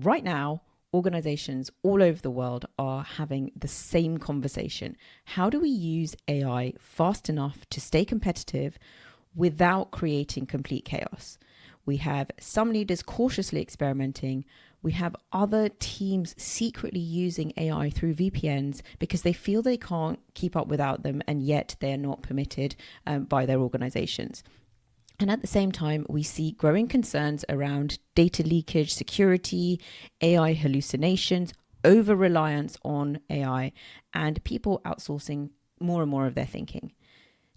Right now, organizations all over the world are having the same conversation. How do we use AI fast enough to stay competitive without creating complete chaos? We have some leaders cautiously experimenting. We have other teams secretly using AI through VPNs because they feel they can't keep up without them, and yet they're not permitted by their organizations. And at the same time, we see growing concerns around data leakage, security, AI hallucinations, over reliance on AI, and people outsourcing more and more of their thinking.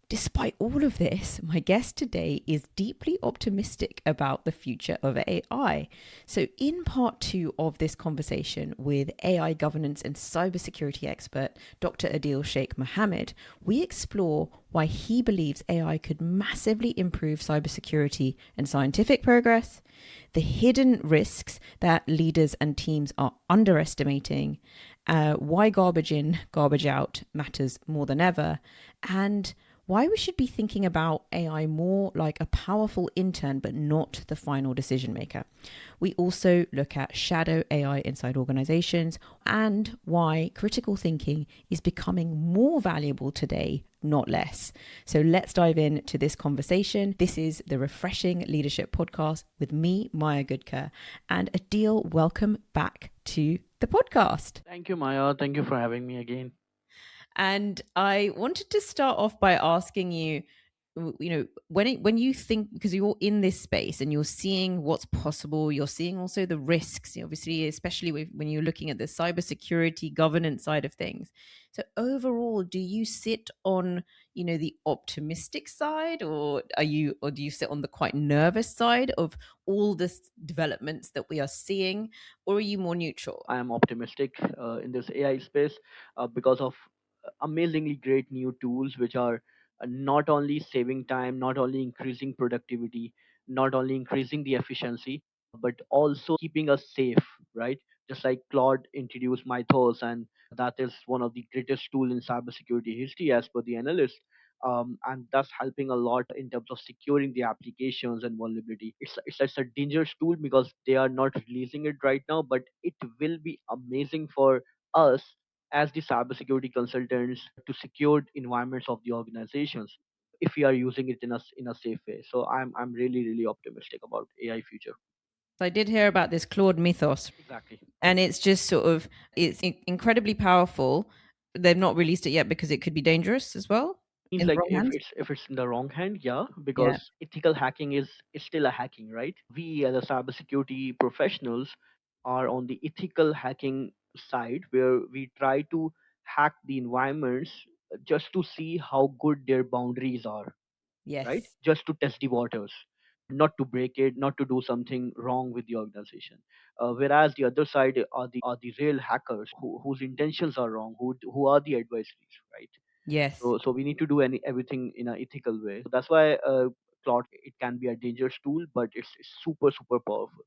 Despite all of this, my guest today is deeply optimistic about the future of AI. So, in part two of this conversation with AI governance and cybersecurity expert Dr. Adeel Shaikh Muhammad, we explore why he believes AI could massively improve cybersecurity and scientific progress, the hidden risks that leaders and teams are underestimating, why garbage in, garbage out matters more than ever, and why we should be thinking about AI more like a powerful intern, but not the final decision maker. We also look at shadow AI inside organizations and why critical thinking is becoming more valuable today, not less. So let's dive into this conversation. This is the Refreshing Leadership Podcast with me, Maya Goodker. And Adeel, welcome back to the podcast. Thank you, Maya. Thank you for having me again. And I wanted to start off by asking you, when you think, because you're in this space and you're seeing what's possible, you're seeing also the risks, obviously, especially when you're looking at the cybersecurity governance side of things. So overall, do you sit on, the optimistic side, or do you sit on the quite nervous side of all the developments that we are seeing, or are you more neutral? I am optimistic in this AI space because of amazingly great new tools, which are not only saving time, not only increasing productivity, not only increasing the efficiency, but also keeping us safe, right? Just like Claude introduced Mythos, and that is one of the greatest tools in cybersecurity history, as per the analyst. And that's helping a lot in terms of securing the applications and vulnerability. It's a dangerous tool because they are not releasing it right now, but it will be amazing for us as the cybersecurity consultants to secure environments of the organizations if we are using it in a safe way. So I'm really optimistic about AI future. So I did hear about this Claude Mythos, Exactly. and it's just sort of incredibly powerful. They've not released it yet because it could be dangerous as well Means in the like wrong hands. if it's in the wrong hand, yeah, Yeah. because ethical hacking is still a hacking, right? We as a cybersecurity professionals are on the ethical hacking side where we try to hack the environments just to see how good their boundaries are, right? Yes. Just to test the waters, not to break it, not to do something wrong with the organization. Whereas the other side are the real hackers whose intentions are wrong, who are the adversaries, right? Yes. So we need to do everything in an ethical way. So that's why Claude, it can be a dangerous tool, but it's super powerful.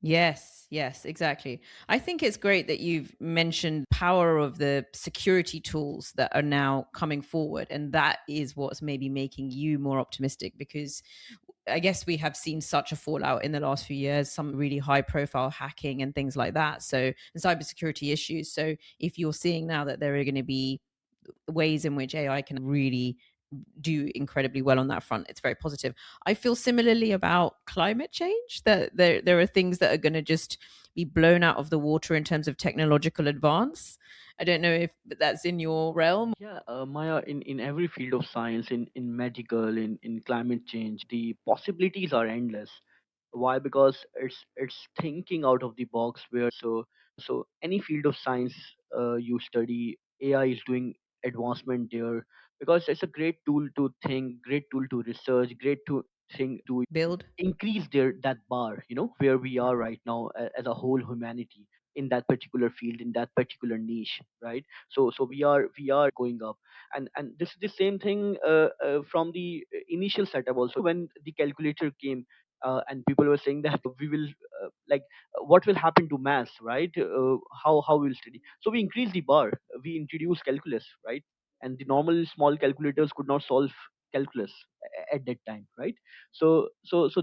Yes, yes, exactly. I think it's great that you've mentioned power of the security tools that are now coming forward, and that is what's maybe making you more optimistic, because I guess we have seen such a fallout in the last few years, some really high profile hacking and things like that. So, and cybersecurity issues. So, if you're seeing now that there are going to be ways in which AI can really do incredibly well on that front, it's very positive. I feel similarly about climate change, that there are things that are going to just be blown out of the water in terms of technological advance. I don't know if that's in your realm. Yeah, Maya, in every field of science, in medical, in climate change, the possibilities are endless. Why? Because it's thinking out of the box. Where so any field of science you study, AI is doing advancement there because it's a great tool to think, great tool to research, great to thing to Build. increase that bar, where we are right now as a whole humanity in that particular field, in that particular niche, right? So we are going up, and this is the same thing from the initial setup also when the calculator came. And people were saying that we will what will happen to maths, right? How we'll study. So we increased the bar. We introduced calculus, right? And the normal small calculators could not solve calculus at that time, right? So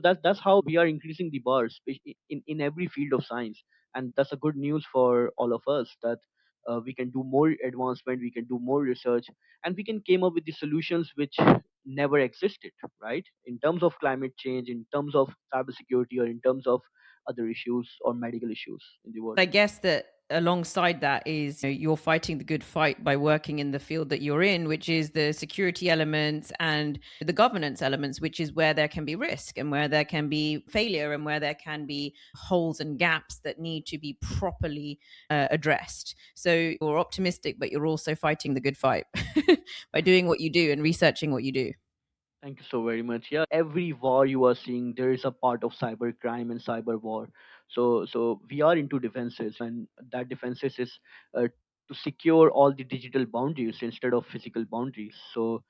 that's how we are increasing the bars in every field of science. and that's a good news for all of us, that we can do more advancement, we can do more research, and we can came up with the solutions which never existed, right? In terms of climate change, in terms of cybersecurity, or in terms of other issues or medical issues in the world. I guess that alongside that is, you're fighting the good fight by working in the field that you're in, which is the security elements and the governance elements, which is where there can be risk and where there can be failure and where there can be holes and gaps that need to be properly addressed. So you're optimistic, but you're also fighting the good fight by doing what you do and researching what you do. Thank you so very much. Yeah, every war you are seeing, there is a part of cyber crime and cyber war. So we are into defenses, and that defenses is to secure all the digital boundaries instead of physical boundaries. So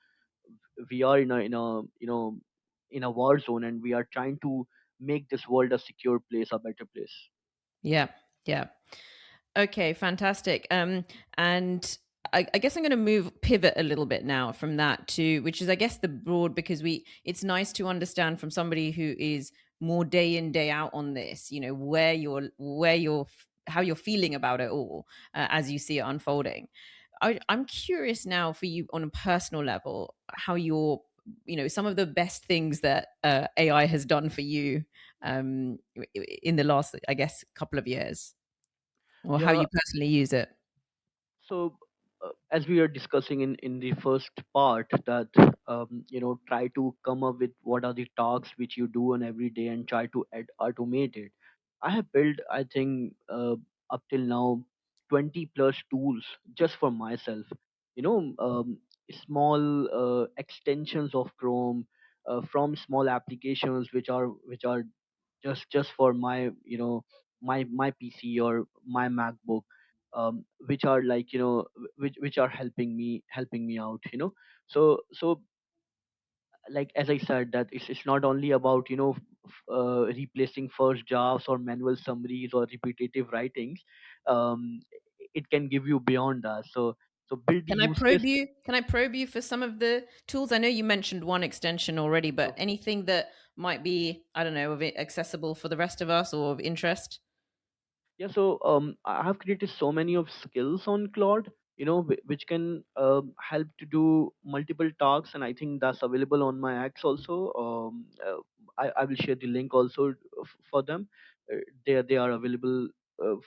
we are in a war zone, and we are trying to make this world a secure place, a better place. Yeah. Yeah. Okay, fantastic. And I guess I'm going to pivot a little bit now from that to, which is, I guess, the broad, because it's nice to understand from somebody who is more day in, day out on this, how you're feeling about it all as you see it unfolding. I'm curious now for you on a personal level, how some of the best things that AI has done for you in the last, I guess, couple of years, or how Yeah. you personally use it. So, as we are discussing in the first part, that try to come up with what are the tasks which you do on every day and try to automate it. I have built, I think, up till now, 20 plus tools just for myself. You know, small extensions of Chrome, from small applications which are just for my my PC or my MacBook, which are like, which are helping me out, so like as I said, that it's not only about replacing first drafts or manual summaries or repetitive writings. um, it can give you beyond that. So build the use case. Can I probe you for some of the tools? I know you mentioned one extension already, but anything that might be, I don't know, accessible for the rest of us or of interest? Yeah, so I have created so many of skills on Claude, which can help to do multiple tasks, and I think that's available on my X also. I will share the link also for them. They are available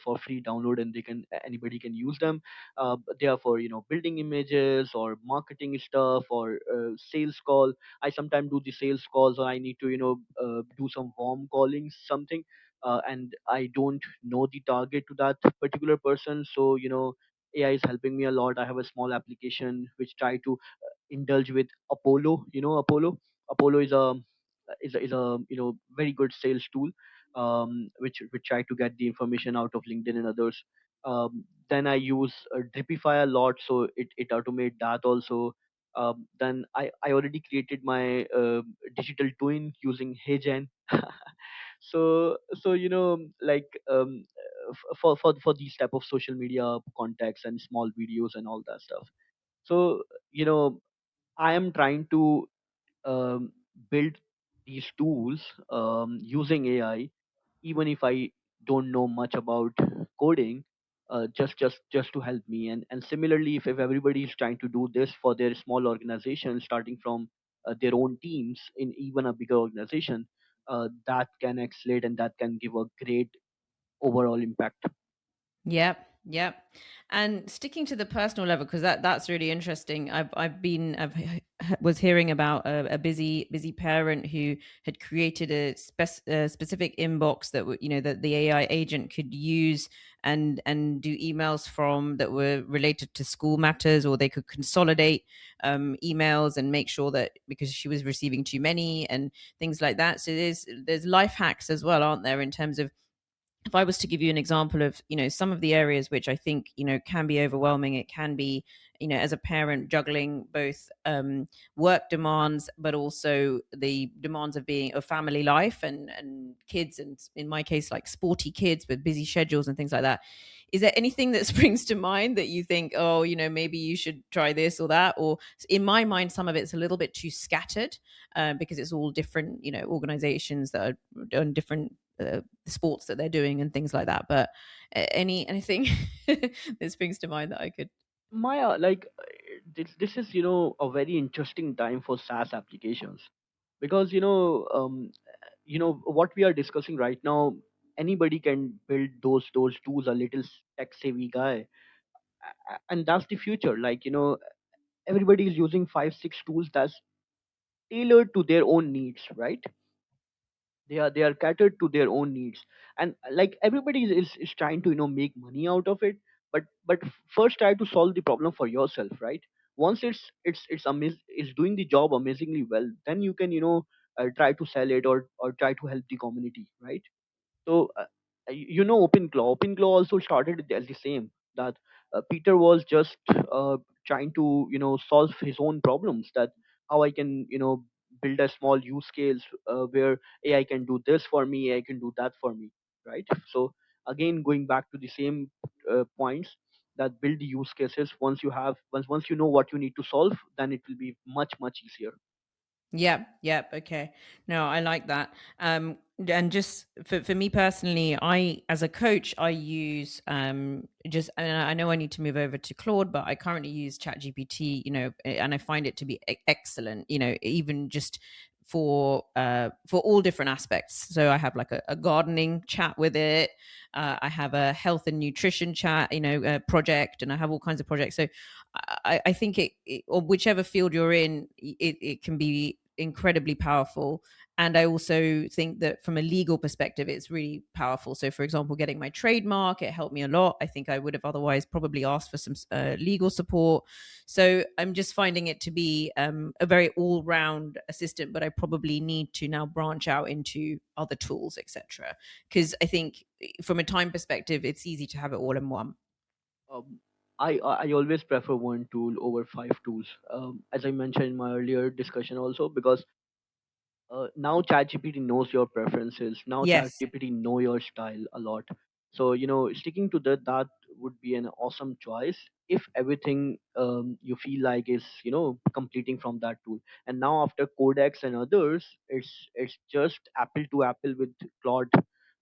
for free download, and anybody can use them. They are for building images or marketing stuff or sales call. I sometimes do the sales calls, or I need to do some warm calling something, and I don't know the target to that particular person. So AI is helping me a lot. I have a small application which try to indulge with Apollo. Apollo is a very good sales tool, which try to get the information out of LinkedIn and others. Then I use Dripify a lot, so it automate that also. Then I already created my digital twin using HeyGen. So like, for these type of social media contacts and small videos and all that stuff. So you know I am trying to um, build these tools using AI, even if I don't know much about coding, just to help me. And similarly, if everybody is trying to do this for their small organization, starting from their own teams in even a bigger organization, that can accelerate and that can give a great overall impact. Yep, yep. And sticking to the personal level, because that's really interesting. Was hearing about a busy parent who had created a specific inbox that that the AI agent could use and do emails from that were related to school matters, or they could consolidate emails and make sure that, because she was receiving too many and things like that. So there's life hacks as well, aren't there, in terms of, if I was to give you an example of, some of the areas which I think, can be overwhelming. It can be, as a parent, juggling both work demands, but also the demands of being a family life and kids, and in my case, like sporty kids with busy schedules and things like that. Is there anything that springs to mind that you think, oh, maybe you should try this or that? Or in my mind, some of it's a little bit too scattered because it's all different, organizations that are on different the sports that they're doing and things like that. But anything that springs to mind that I could. Maya, this is a very interesting time for SaaS applications, because what we are discussing right now, anybody can build those tools, a little tech savvy guy. And that's the future. Everybody is using 5 6 tools that's tailored to their own needs, right? They are catered to their own needs. And like everybody is trying to make money out of it. But first try to solve the problem for yourself, right? Once it's doing the job amazingly well, then you can try to sell it, or try to help the community, right? So OpenClaw also started as the same, that Peter was just trying to solve his own problems, that how I can build a small use case where AI can do this for me, AI can do that for me, right? So again, going back to the same points, that build the use cases. Once you know what you need to solve, then it will be much easier. Yeah, yeah, okay. No, I like that. And just for me personally, I as a coach, I use just and I know I need to move over to Claude, but I currently use ChatGPT, and I find it to be excellent, even just for all different aspects. So I have like a gardening chat with it. I have a health and nutrition chat, project, and I have all kinds of projects. So I think or whichever field you're in, it can be incredibly powerful. And I also think that from a legal perspective, it's really powerful. So, for example, getting my trademark, it helped me a lot. I think I would have otherwise probably asked for some legal support. So, I'm just finding it to be a very all round assistant, but I probably need to now branch out into other tools, etc. Because I think from a time perspective, it's easy to have it all in one. um, I always prefer one tool over 5 tools, as I mentioned in my earlier discussion also, because now ChatGPT knows your preferences. Now Yes. ChatGPT know your style a lot. So sticking to that would be an awesome choice, if everything you feel like is completing from that tool. And now after Codex and others, it's just apple to apple with Claude,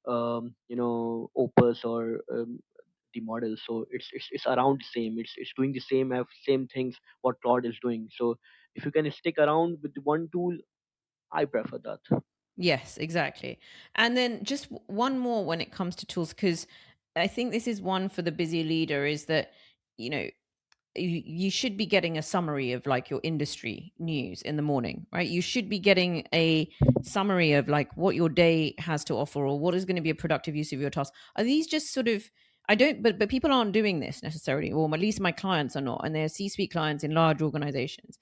Opus, or the model. So it's around the same. It's doing the same things what Claude is doing. So if you can stick around with the one tool, I prefer that. Yes, exactly. And then just one more when it comes to tools, because I think this is one for the busy leader is that, you know, you should be getting a summary of like your industry news in the morning, right? You should be getting a summary of like what your day has to offer or what is going to be a productive use of your task. Are these just sort of, I don't, but people aren't doing this necessarily, or at least my clients are not, and they're C-suite clients in large organizations.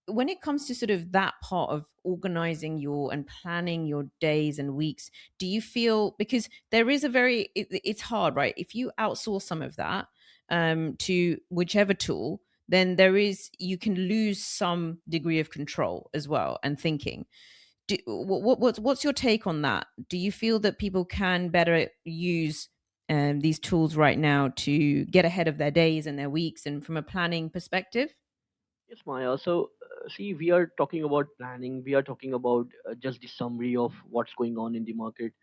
When it comes to sort of that part of organizing your and planning your days and weeks, do you feel, because there is a very it's hard, right? If you outsource some of that to whichever tool, then there is, you can lose some degree of control as well and thinking. What's your take on that? Do you feel that people can better use these tools right now to get ahead of their days and their weeks and from a planning perspective? Yes, Maya. So, see, we are talking about planning. We are talking about just the summary of what's going on in the market.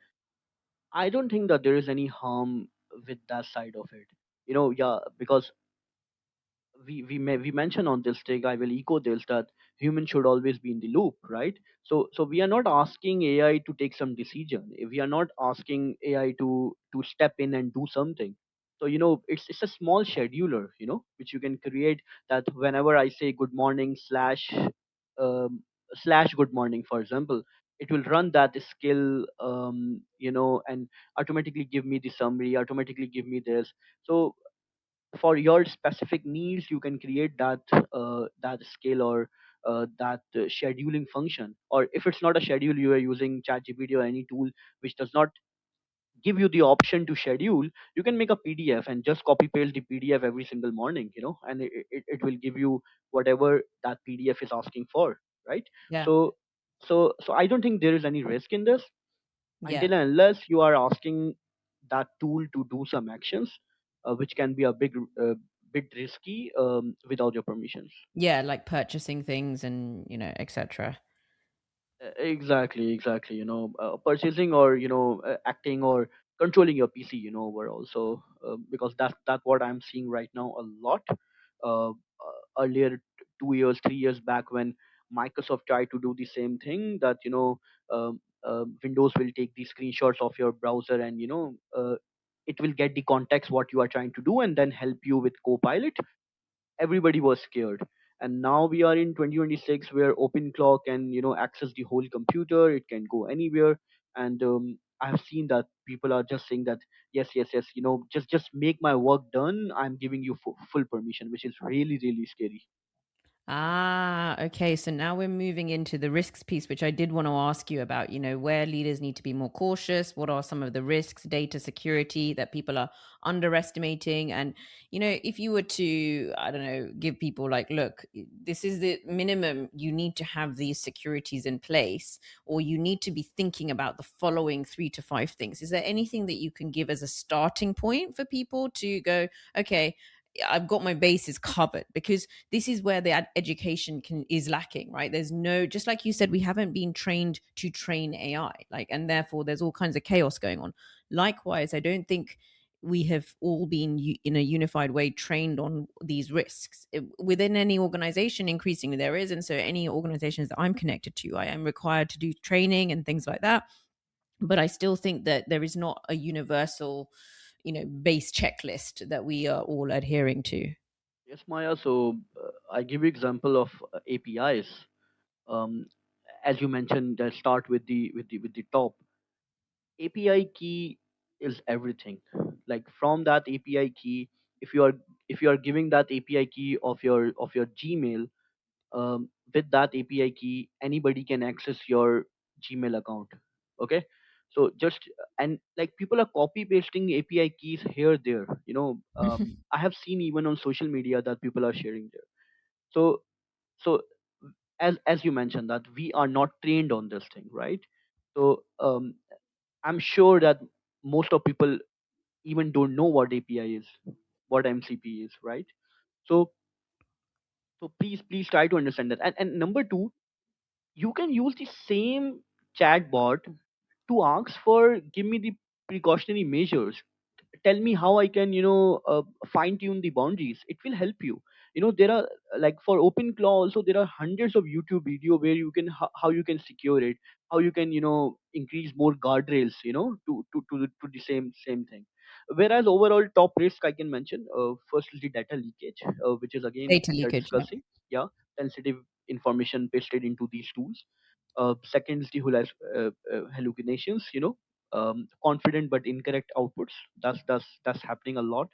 I don't think that there is any harm with that side of it. Yeah, because we mentioned on this take, I will echo this, that humans should always be in the loop, right? So we are not asking AI to take some decision. We are not asking AI to step in and do something. So it's a small scheduler, which you can create, that whenever I say good morning um, slash good morning, for example, it will run that skill, and automatically give me the summary, automatically give me this. So for your specific needs, you can create that skill, or that scheduling function. Or if it's not a schedule, you are using ChatGPT or any tool which does not give you the option to schedule, you can make a PDF and just copy paste the PDF every single morning, and it will give you whatever that PDF is asking for, right? Yeah. So so so I don't think there is any risk in this, Yeah. until and unless you are asking that tool to do some actions, which can be a bit risky, without your permissions. Yeah, like purchasing things and, etc. Exactly, exactly. Purchasing, or acting or controlling your PC, overall. So because that's what I'm seeing right now a lot. Earlier, 2 years, 3 years back, when Microsoft tried to do the same thing, that Windows will take the screenshots of your browser, and it will get the context what you are trying to do, and then help you with Copilot. Everybody was scared. And now we are in 2026, where OpenClaw can access the whole computer. It can go anywhere. And I have seen that people are just saying that, yes, yes, yes, just make my work done. I'm giving you full permission, which is really, really scary. Ah, okay. So now we're moving into the risks piece, which I did want to ask you about, where leaders need to be more cautious. What are some of the risks, data security that people are underestimating? And, if you were to, I don't know, give people like, look, this is the minimum, you need to have these securities in place, or you need to be thinking about the following 3 to 5 things. Is there anything that you can give as a starting point for people to go, okay, I've got my bases covered? Because this is where the education is lacking, right? There's no, just like you said, we haven't been trained to train AI, like, and therefore there's all kinds of chaos going on. Likewise, I don't think we have all been in a unified way trained on these risks. Within any organization, increasingly there is, and so any organizations that I'm connected to, I am required to do training and things like that. But I still think that there is not a universal, base checklist that we are all adhering to. Yes, Maya. So I give you example of APIs. um, as you mentioned, start with the top. API key is everything. Like, from that API key, if you are giving that API key of your Gmail, with that API key, anybody can access your Gmail account. Okay, so just, and like, people are copy pasting API keys here there. I have seen even on social media that people are sharing there. So so as you mentioned, that we are not trained on this thing, right? So I'm sure that most of people even don't know what API is, what MCP is, right? So please try to understand that. And number two, you can use the same chatbot to ask for, give me the precautionary measures, tell me how I can fine tune the boundaries. It will help you. There are, like, for OpenClaw also, there are hundreds of YouTube video where you can, how you can secure it, how you can increase more guardrails, to the same thing. Whereas overall top risk I can mention, first is the data leakage, which is again Data we are leakage, yeah. discussing. Yeah, sensitive information pasted into these tools. Second is the hallucinations, confident but incorrect outputs. That's happening a lot.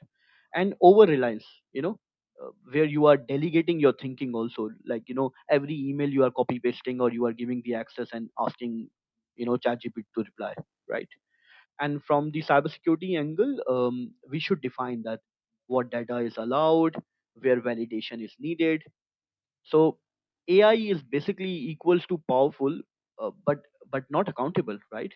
And over reliance, where you are delegating your thinking also. Like, every email you are copy pasting, or you are giving the access and asking ChatGPT to reply, right? And from the cybersecurity angle, we should define that what data is allowed, where validation is needed. So AI is basically equals to powerful, but not accountable, right?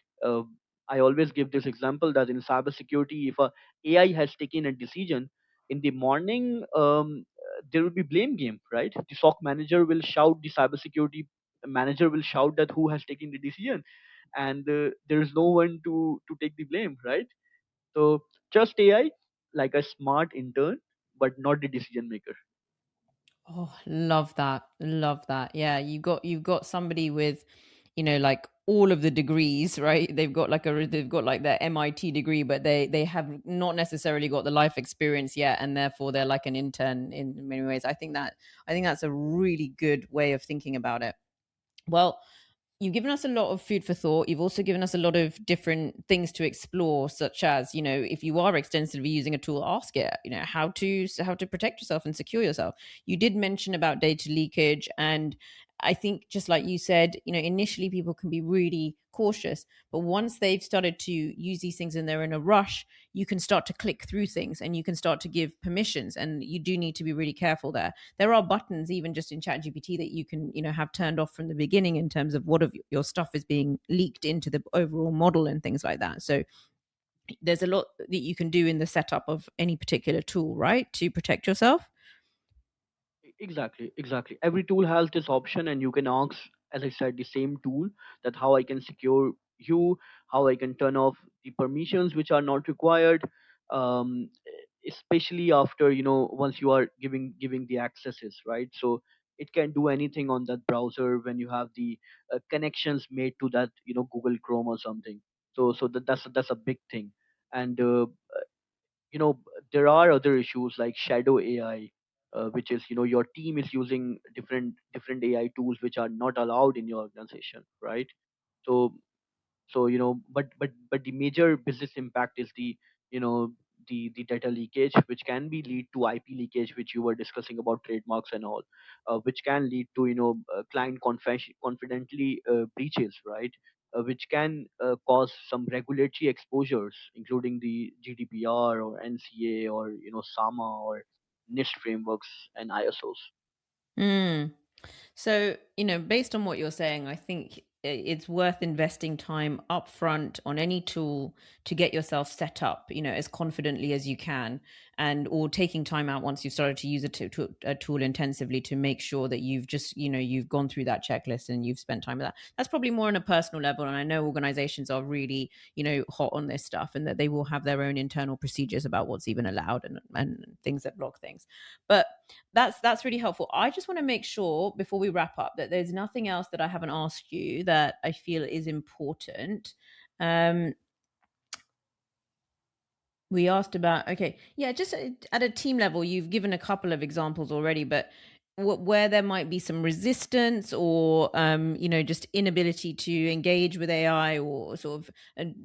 I always give this example that in cybersecurity, if a AI has taken a decision in the morning, there will be blame game, right? The SOC manager will shout, the cybersecurity manager will shout that who has taken the decision, and there is no one to take the blame, right? So just AI, like a smart intern, but not the decision maker. Oh, love that. Love that. Yeah, you've got somebody with, like all of the degrees, right? They've got like their MIT degree, but they have not necessarily got the life experience yet, and therefore they're like an intern in many ways. I think that's a really good way of thinking about it. Well, you've given us a lot of food for thought. You've also given us a lot of different things to explore, such as, if you are extensively using a tool, ask it, how to protect yourself and secure yourself. You did mention about data leakage, and I think, just like you said, initially people can be really cautious, but once they've started to use these things and they're in a rush, you can start to click through things and you can start to give permissions, and you do need to be really careful there. There are buttons even just in ChatGPT that you can, have turned off from the beginning in terms of what of your stuff is being leaked into the overall model and things like that. So there's a lot that you can do in the setup of any particular tool, right, to protect yourself. Exactly, exactly. Every tool has this option, and you can ask as I said, the same tool, that how I can secure you, how I can turn off the permissions which are not required, um, especially after, once you are giving the accesses, right? So it can do anything on that browser when you have the connections made to that, Google Chrome or something. So that's a big thing. And you know there are other issues like shadow AI, which is, your team is using different AI tools which are not allowed in your organization, right? So so but the major business impact is you know the data leakage, which can be lead to IP leakage, which you were discussing about trademarks and all, which can lead to, client confidentially breaches, right? Which can cause some regulatory exposures, including the GDPR or NCA or, SAMA or NIST frameworks and ISOs. Mm. So, based on what you're saying, I think it's worth investing time upfront on any tool to get yourself set up, as confidently as you can, and or taking time out once you've started to use a tool intensively to make sure that you've just, you've gone through that checklist and you've spent time with that. That's probably more on a personal level. And I know organizations are really, hot on this stuff, and that they will have their own internal procedures about what's even allowed, and things that block things. But that's really helpful. I just want to make sure before we wrap up that there's nothing else that I haven't asked you that I feel is important. Um, we asked about, okay, yeah, just at a team level, you've given a couple of examples already, but where there might be some resistance, or just inability to engage with AI, or sort of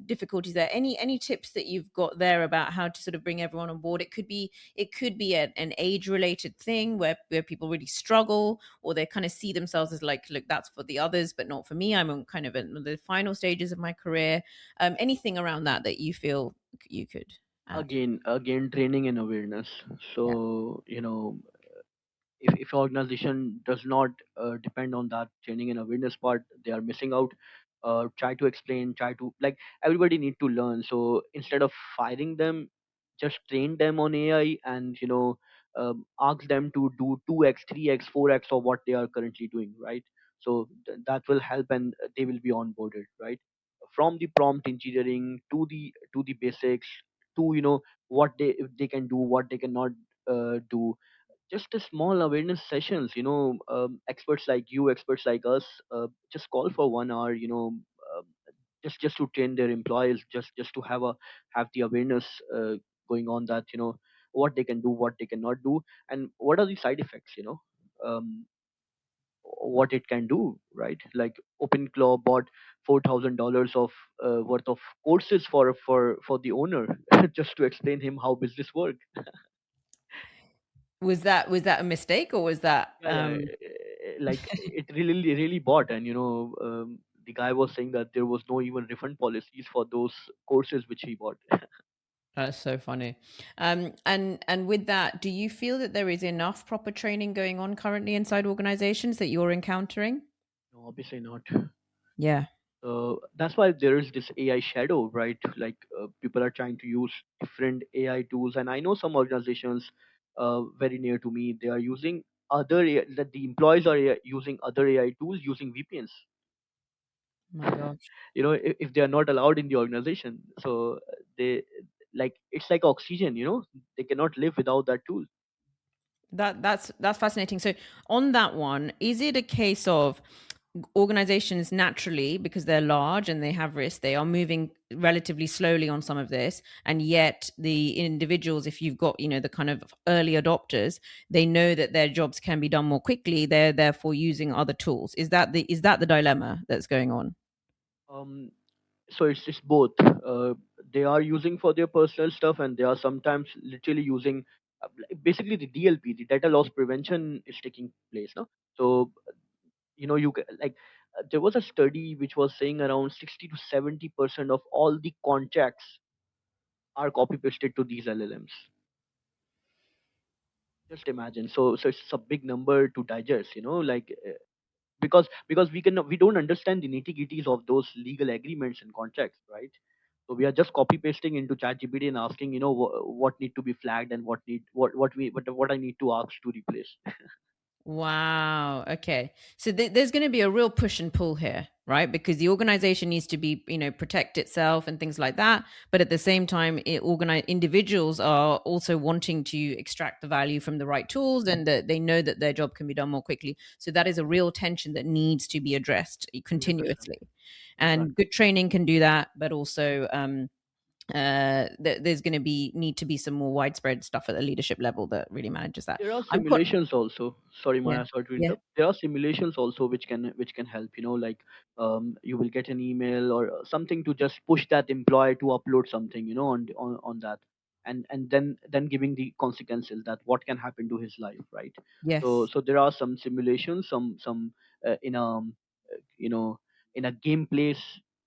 difficulties there. Any tips that you've got there about how to sort of bring everyone on board? It could be an age related thing where people really struggle, or they kind of see themselves as like, look, that's for the others but not for me. I'm on kind of in the final stages of my career. Anything around that you feel you could add? Again, training and awareness. Yeah. So, if organization does not depend on that training and awareness part, they are missing out. Try to explain, try to, like, everybody need to learn. So instead of firing them, just train them on AI, and, ask them to do 2x, 3x, 4x of what they are currently doing, right? So that will help, and they will be onboarded, right? From the prompt engineering to the basics, to, what they can do, what they cannot do. Just a small awareness sessions, experts like you, experts like us, just call for 1 hour, um, just to train their employees, just to have the awareness going on, that, what they can do, what they cannot do, and what are the side effects, um, what it can do, right? Like OpenClaw bought $4,000 of worth of courses for the owner just to explain him how business work. Was that a mistake, or was that Yeah, yeah, like it really bought, and, the guy was saying that there was no even refund policies for those courses which he bought. that's so funny. And with that, do you feel that there is enough proper training going on currently inside organizations that you're encountering? No, obviously not. Yeah. That's why there is this AI shadow, right? Like, people are trying to use different AI tools, and I know some organizations very near to me, they are using other AI, that the employees are using other AI tools using VPNs. My gosh. If they are not allowed in the organization, so they, like, it's like oxygen, they cannot live without that tool. That's fascinating. So on that one, is it a case of organizations naturally, because they're large and they have risk, they are moving relatively slowly on some of this, and yet the individuals, if you've got the kind of early adopters, they know that their jobs can be done more quickly, they're therefore using other tools? Is that the dilemma that's going on? um so it's both. They are using for their personal stuff, and they are sometimes literally using, basically, the DLP, the data loss prevention, is taking place, no? So, like, there was a study which was saying around 60 to 70% of all the contracts are copy pasted to these LLMs. Just imagine. So it's a big number to digest, like, because we don't understand the nitty gritties of those legal agreements and contracts, right? So we are just copy pasting into ChatGPT and asking, what need to be flagged, and what I need to ask to replace. Wow. Okay. So there's going to be a real push and pull here, right? Because the organization needs to be, protect itself and things like that. But at the same time, individuals are also wanting to extract the value from the right tools, and that they know that their job can be done more quickly. So that is a real tension that needs to be addressed 100%. continuously. And Exactly. good training can do that, but also there's going to be need to be some more widespread stuff at the leadership level that really manages that. There are I'm quite, simulations also. Sorry, yeah, Maya, sorry to yeah, interrupt. There are simulations also which can help. Like you will get an email or something to just push that employee to upload something. On that, and then giving the consequences that what can happen to his life, right? So yes. so there are some simulations, some in a you know in a gameplay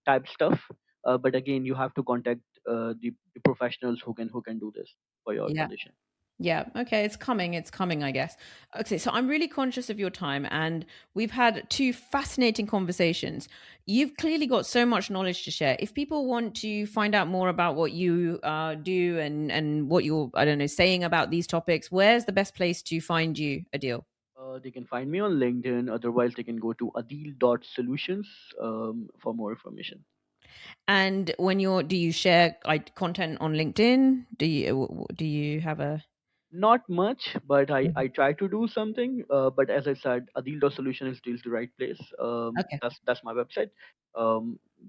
type stuff. But again, you have to contact the professionals who can do this for your Yeah. organization. Yeah. Okay. It's coming. It's coming, I guess. Okay. So I'm really conscious of your time, and we've had two fascinating conversations. You've clearly got so much knowledge to share. If people want to find out more about what you do, and what you're, I don't know, saying about these topics, where's the best place to find you, Adil? They can find me on LinkedIn. Otherwise, they can go to adil.solutions for more information. And when do you share content on LinkedIn? Do you have a? Not much, but I, Mhm. I try to do something. But as I said, adil.solution is still the right place. Okay. That's my website.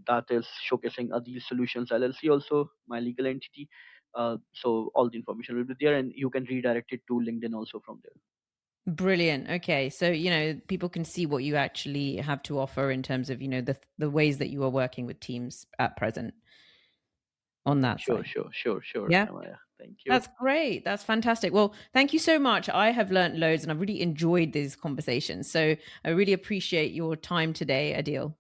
That is showcasing Adil Solutions LLC, also my legal entity. So all the information will be there, and you can redirect it to LinkedIn also from there. Brilliant. Okay. So, people can see what you actually have to offer in terms of, the ways that you are working with teams at present on that Sure, side. sure, sure, sure, Yeah. Amaya. Thank you. That's great. That's fantastic. Well, thank you so much. I have learned loads, and I've really enjoyed these conversations. So I really appreciate your time today, Adil.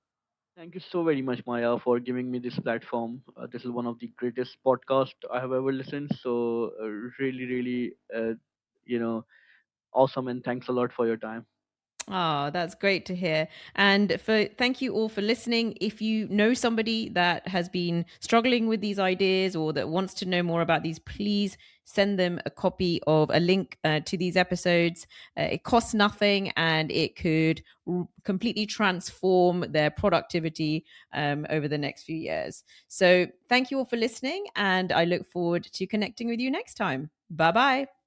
Thank you so very much, Maya, for giving me this platform. This is one of the greatest podcasts I have ever listened. So, really, really, you know, awesome. And thanks a lot for your time. Oh, that's great to hear. And thank you all for listening. If you know somebody that has been struggling with these ideas or that wants to know more about these, please send them a copy of a link to these episodes. It costs nothing, and it could completely transform their productivity over the next few years. So thank you all for listening, and I look forward to connecting with you next time. Bye bye.